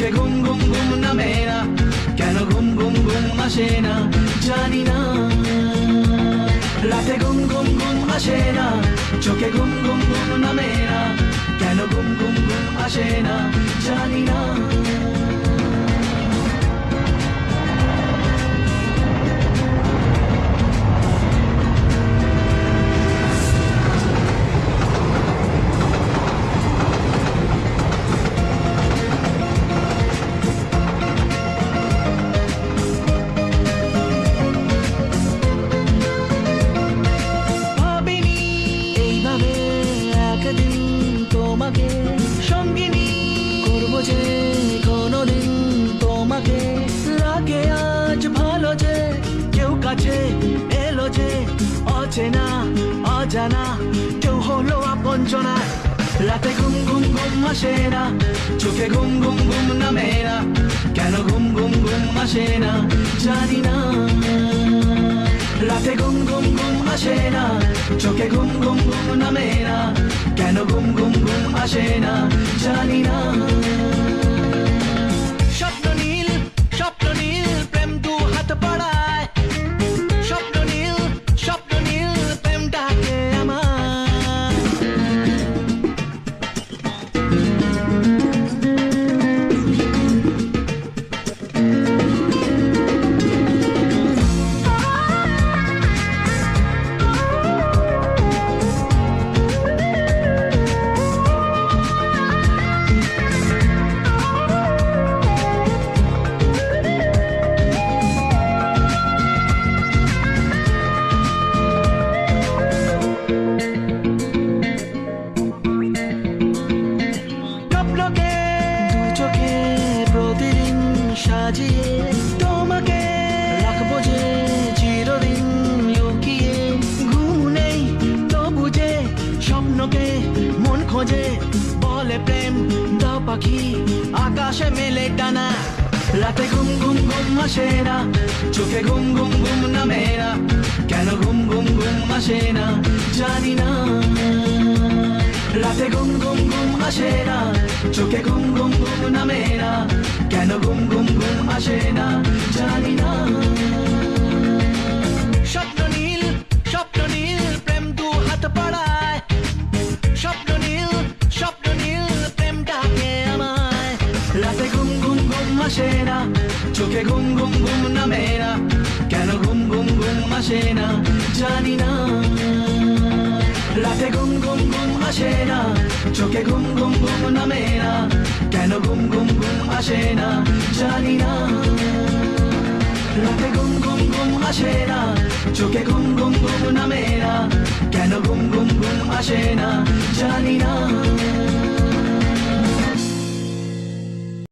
চোখে ঘুম ঘুম ঘুম নামে না, কেন ঘুম ঘুম ঘুম আসে না জানি না। রাতে ঘুম ঘুম ঘুম আসে না, চোখে ঘুম ঘুম ঘুম নামে না, কেন ঘুম ঘুম ঘুম আসে না জানি না। তোমাকে সঙ্গিনী করবো যে কোনোদিন, তোমাকে লাগে আজ ভালো যে কেউ কাছে এলো যে, অচেনা অজানা কেউ হলো আপনজনা। রাতে ঘুম ঘুম ঘুম আসে না, চোখে ঘুম ঘুম ঘুম নামে না, কেন ঘুম ঘুম ঘুম আসে না জানি না। রাতে ঘুম ঘুম ঘুম আসে না, চোখে ঘুম ঘুম ঘুম নামে না, কেন ঘুম ঘুম ঘুম আসে না জানি না। স্বপ্ন নীল প্রেম দু হাত বাড়ায়, স্বপ্ন নীল প্রেম ডাকে আমার। সাজিয়ে তোমাকে রাখবো যে চিরদিন লুকিয়ে, ঘুম নেই তবু যে স্বপ্নকে মন খোঁজে, বলে প্রেম দাও পাখি আকাশে মেলে ডানা। রাতে ঘুম ঘুম ঘুম আসে না, চোখে ঘুম ঘুম ঘুম নামে না, কেন ঘুম ঘুম ঘুম আসে না জানি না। রাতে ঘুম ঘুম ঘুম আসে না, চোখে ঘুম ঘুম ঘুম নামে না, কেন ঘুম ঘুম ঘুম আসে না জানি না। স্বপ্ন নীল প্রেম দু হাত বাড়ায়, স্বপ্ন নীল প্রেম ডাকে আমায়। রাতে ঘুম ঘুম ঘুম আসে না, চোখে ঘুম ঘুম ঘুম নামে না, কেন ঘুম ঘুম ঘুম আসে না জানি না। রাতে ঘুম ঘুম ঘুম আসে না, চোখে ঘুম ঘুম ঘুম নামে না, কেন ঘুম ঘুম ঘুম আসে না জানি না। রাতে ঘুম ঘুম ঘুম আসে না, চোখে ঘুম ঘুম ঘুম নামে না, কেন ঘুম ঘুম ঘুম আসে না জানি না।